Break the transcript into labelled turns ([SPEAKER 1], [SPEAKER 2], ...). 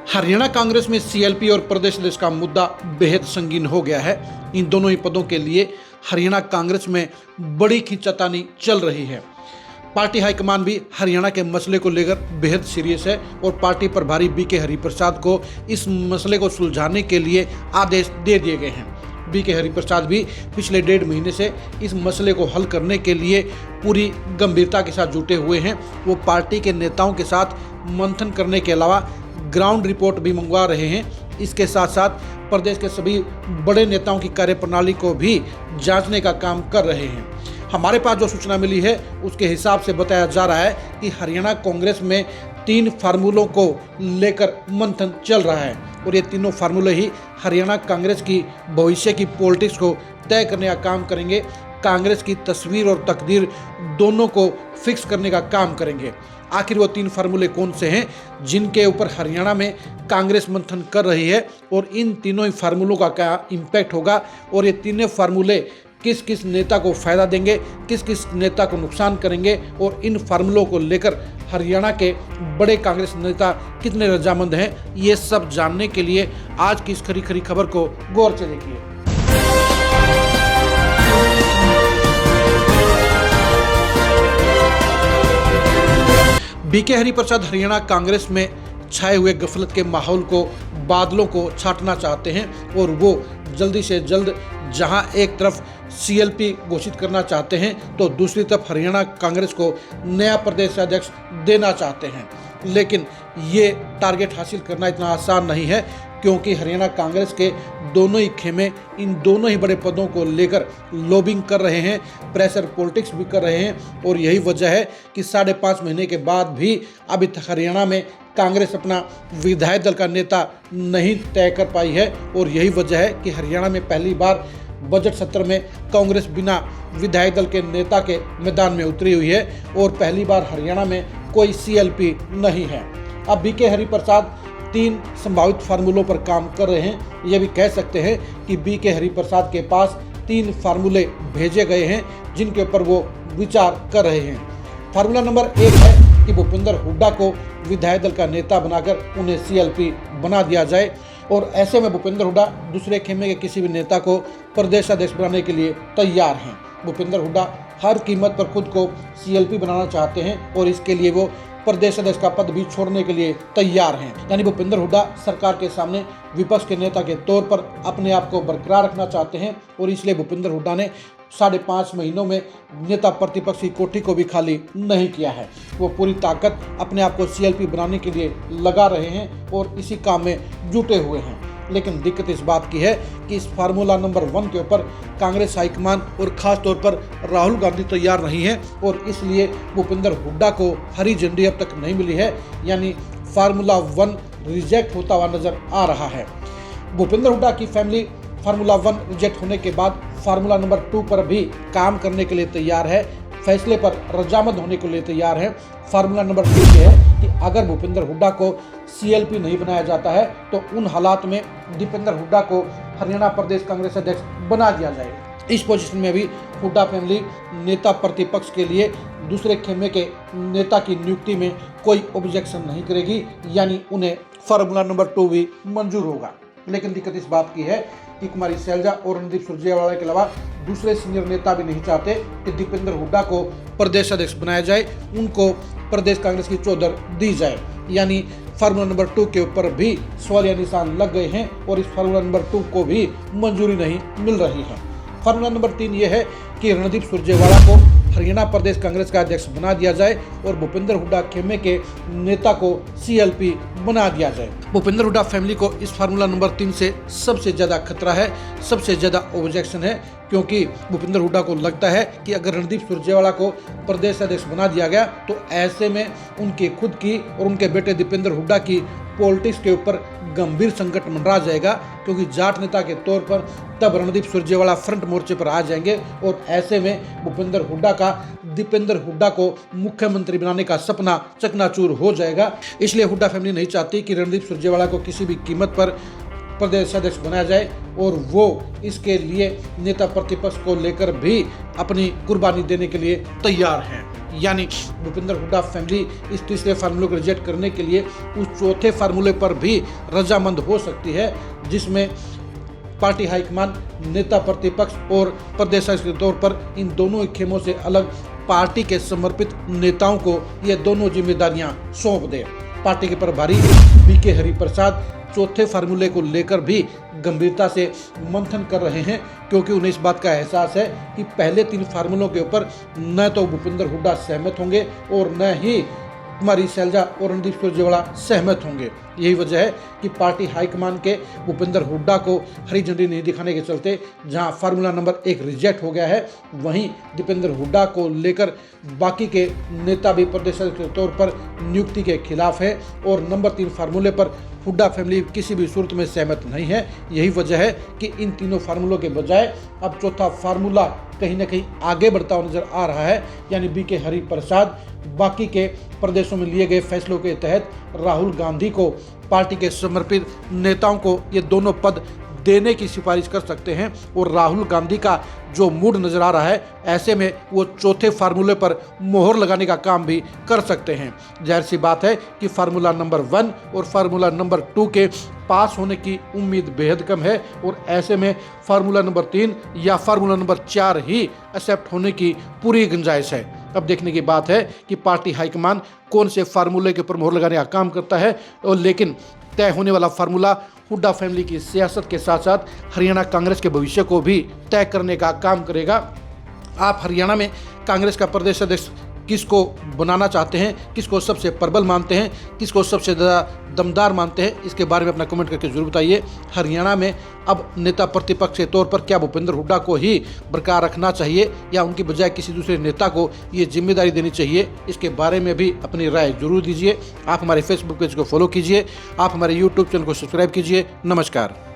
[SPEAKER 1] हरियाणा कांग्रेस में सीएलपी और प्रदेश अध्यक्ष का मुद्दा बेहद संगीन हो गया है। इन दोनों ही पदों के लिए हरियाणा कांग्रेस में बड़ी खींचातानी चल रही है। पार्टी हाईकमान भी हरियाणा के मसले को लेकर बेहद सीरियस है और पार्टी प्रभारी बीके हरिप्रसाद को इस मसले को सुलझाने के लिए आदेश दे दिए गए हैं। बीके हरिप्रसाद भी पिछले 1.5 महीने से इस मसले को हल करने के लिए पूरी गंभीरता के साथ जुटे हुए हैं। वो पार्टी के नेताओं के साथ मंथन करने के अलावा ग्राउंड रिपोर्ट भी मंगवा रहे हैं। इसके साथ साथ प्रदेश के सभी बड़े नेताओं की कार्यप्रणाली को भी जांचने का काम कर रहे हैं। हमारे पास जो सूचना मिली है उसके हिसाब से बताया जा रहा है कि हरियाणा कांग्रेस में 3 फार्मूलों को लेकर मंथन चल रहा है और ये तीनों फार्मूले ही हरियाणा कांग्रेस की भविष्य की पॉलिटिक्स को तय करने का काम करेंगे। कांग्रेस की तस्वीर और तकदीर दोनों को फिक्स करने का काम करेंगे। आखिर वो 3 फार्मूले कौन से हैं जिनके ऊपर हरियाणा में कांग्रेस मंथन कर रही है और इन तीनों ही फार्मूलों का क्या इम्पैक्ट होगा और ये तीनों फार्मूले किस किस नेता को फायदा देंगे, किस किस नेता को नुकसान करेंगे और इन फार्मूलों को लेकर हरियाणा के बड़े कांग्रेस नेता कितने रजामंद हैं, ये सब जानने के लिए आज की इस खरी खरी खबर को गौर से देखिए। बीके हरिप्रसाद हरियाणा कांग्रेस में छाए हुए गफलत के माहौल को, बादलों को छाटना चाहते हैं और वो जल्दी से जल्द जहां एक तरफ सीएलपी घोषित करना चाहते हैं तो दूसरी तरफ हरियाणा कांग्रेस को नया प्रदेश अध्यक्ष देना चाहते हैं। लेकिन ये टारगेट हासिल करना इतना आसान नहीं है क्योंकि हरियाणा कांग्रेस के दोनों ही खेमे इन दोनों ही बड़े पदों को लेकर लॉबिंग कर रहे हैं, प्रेशर पॉलिटिक्स भी कर रहे हैं और यही वजह है कि 5.5 महीने के बाद भी अभी तक हरियाणा में कांग्रेस अपना विधायक दल का नेता नहीं तय कर पाई है और यही वजह है कि हरियाणा में पहली बार बजट सत्र में कांग्रेस बिना विधायक दल के नेता के मैदान में उतरी हुई है और पहली बार हरियाणा में कोई सीएलपी नहीं है। अब बीके हरिप्रसाद 3 संभावित फार्मूलों पर काम कर रहे हैं। ये भी कह सकते हैं कि बीके हरिप्रसाद के पास 3 फार्मूले भेजे गए हैं जिनके ऊपर वो विचार कर रहे हैं। फार्मूला नंबर 1 है कि भूपेंद्र हुड्डा को विधायक दल का नेता बनाकर उन्हें सीएलपी बना दिया जाए और ऐसे में भूपेंद्र हुड्डा दूसरे खेमे के किसी भी नेता को प्रदेश अध्यक्ष बनाने के लिए तैयार हैं। भूपेंद्र हुड्डा हर कीमत पर खुद को सीएलपी बनाना चाहते हैं और इसके लिए वो प्रदेश अध्यक्ष का पद भी छोड़ने के लिए तैयार हैं। यानी भूपेंद्र हुड्डा सरकार के सामने विपक्ष के नेता के तौर पर अपने आप को बरकरार रखना चाहते हैं और इसलिए भूपेंद्र हुड्डा ने 5.5 महीनों में नेता प्रतिपक्ष की कोठी को भी खाली नहीं किया है। वो पूरी ताकत अपने आप को सीएलपी बनाने के लिए लगा रहे हैं और इसी काम में जुटे हुए हैं। लेकिन दिक्कत इस बात की है कि इस फार्मूला नंबर 1 के ऊपर कांग्रेस हाईकमान और खास तौर पर राहुल गांधी तैयार नहीं है और इसलिए भूपेंद्र हुड्डा को हरी झंडी अब तक नहीं मिली है। यानी फार्मूला 1 रिजेक्ट होता हुआ नजर आ रहा है। भूपेंद्र हुड्डा की फैमिली फार्मूला 1 रिजेक्ट होने के बाद फार्मूला नंबर 2 पर भी काम करने के लिए तैयार है, फैसले पर रजामंद होने के लिए तैयार है। फार्मूला नंबर 2 ये है कि अगर भूपेंद्र हुड्डा को सीएलपी नहीं बनाया जाता है तो उन हालात में दीपेंद्र हुड्डा को हरियाणा प्रदेश कांग्रेस अध्यक्ष बना दिया जाए। इस पोजीशन में भी हुड्डा फैमिली नेता प्रतिपक्ष के लिए दूसरे खेमे के नेता की नियुक्ति में कोई ऑब्जेक्शन नहीं करेगी, यानी उन्हें फार्मूला नंबर 2 भी मंजूर होगा। लेकिन दिक्कत इस बात की है कि कुमारी सैलजा और रणदीप सुरजेवाला के अलावा दूसरे सीनियर नेता भी नहीं चाहते कि दीपेंद्र हुड्डा को प्रदेश अध्यक्ष बनाया जाए, उनको प्रदेश कांग्रेस की चौधर दी जाए। यानी फार्मूला नंबर 2 के ऊपर भी सवालिया निशान लग गए हैं और इस फार्मूला नंबर 2 को भी मंजूरी नहीं मिल रही है। फार्मूला नंबर 3 ये है कि रणदीप सुरजेवाला को हरियाणा प्रदेश कांग्रेस का अध्यक्ष बना दिया जाए और भूपेंद्र हुड्डा खेमे के नेता को सीएलपी बना दिया जाए। भूपेंद्र हुड्डा फैमिली को इस फार्मूला नंबर 3 से सबसे ज़्यादा खतरा है, सबसे ज़्यादा ऑब्जेक्शन है क्योंकि भूपेंद्र हुड्डा को लगता है कि अगर रणदीप सुरजेवाला को प्रदेश अध्यक्ष बना दिया गया तो ऐसे में उनकी खुद की और उनके बेटे दीपेंद्र हुड्डा की पॉलिटिक्स के ऊपर गंभीर संकट मंडरा जाएगा क्योंकि जाट नेता के तौर पर तब रणदीप सुरजेवाला फ्रंट मोर्चे पर आ जाएंगे और ऐसे में भूपेंद्र हुड्डा का दीपेंद्र हुड्डा को मुख्यमंत्री बनाने का सपना चकनाचूर हो जाएगा। इसलिए हुड्डा फैमिली नहीं चाहती कि रणदीप सुरजेवाला को किसी भी कीमत पर प्रदेश अध्यक्ष बनाया जाए और वो इसके लिए नेता प्रतिपक्ष को लेकर भी अपनी कुर्बानी देने के लिए तैयार हैं। यानी भूपेंद्र हुड्डा फैमिली इस तीसरे फार्मूले को रिजेक्ट करने के लिए उस चौथे फार्मूले पर भी रजामंद हो सकती है, जिसमें पार्टी हाईकमान, नेता प्रतिपक्ष और प्रदेश के तौर पर इन दोनों खेमों से अलग पार्टी के समर्पित नेताओं को ये दोनों जिम्मेदारियां सौंप दे। पार्टी के प्रभारी बीके हरिप्रसाद चौथे फार्मूले को लेकर भी गंभीरता से मंथन कर रहे हैं, क्योंकि उन्हें इस बात का एहसास है कि पहले 3 फार्मूलों के ऊपर न तो भूपेंद्र हुड्डा सहमत होंगे और न ही कुमारी शैलजा और रणदीप सुरजेवाला सहमत होंगे। यही वजह है कि पार्टी हाईकमान के भूपेंद्र हुड्डा को हरी झंडी नहीं दिखाने के चलते जहां फार्मूला नंबर 1 रिजेक्ट हो गया है, वहीं दीपेंद्र हुड्डा को लेकर बाकी के नेता भी प्रदेश के तौर पर नियुक्ति के खिलाफ है और नंबर 3 फार्मूले पर हुड्डा फैमिली किसी भी सूरत में सहमत नहीं है। यही वजह है कि इन तीनों फार्मूलों के बजाय अब चौथा फार्मूला कहीं ना कहीं आगे बढ़ता हुआ नजर आ रहा है, यानी बीके हरिप्रसाद बाकी के प्रदेशों में लिए गए फैसलों के तहत राहुल गांधी को पार्टी के समर्पित नेताओं को ये दोनों पद देने की सिफारिश कर सकते हैं और राहुल गांधी का जो मूड नजर आ रहा है, ऐसे में वो चौथे फार्मूले पर मोहर लगाने का काम भी कर सकते हैं। जाहिर सी बात है कि फार्मूला नंबर 1 और फार्मूला नंबर 2 के पास होने की उम्मीद बेहद कम है और ऐसे में फार्मूला नंबर 3 या फार्मूला नंबर 4 ही एक्सेप्ट होने की पूरी गुंजाइश है। अब देखने की बात है कि पार्टी हाईकमान कौन से फार्मूले के ऊपर मोहर लगाने का काम करता है, और लेकिन तय होने वाला फार्मूला हुड्डा फैमिली की सियासत के साथ साथ हरियाणा कांग्रेस के भविष्य को भी तय करने का काम करेगा। आप हरियाणा में कांग्रेस का प्रदेश अध्यक्ष किसको बनाना चाहते हैं, किसको सबसे प्रबल मानते हैं, किसको सबसे ज़्यादा दमदार मानते हैं, इसके बारे में अपना कमेंट करके जरूर बताइए। हरियाणा में अब नेता प्रतिपक्ष के तौर पर क्या भूपेंद्र हुड्डा को ही बरकरार रखना चाहिए या उनकी बजाय किसी दूसरे नेता को ये जिम्मेदारी देनी चाहिए, इसके बारे में भी अपनी राय जरूर दीजिए। आप हमारे फेसबुक पेज को फॉलो कीजिए, आप हमारे यूट्यूब चैनल को सब्सक्राइब कीजिए। नमस्कार।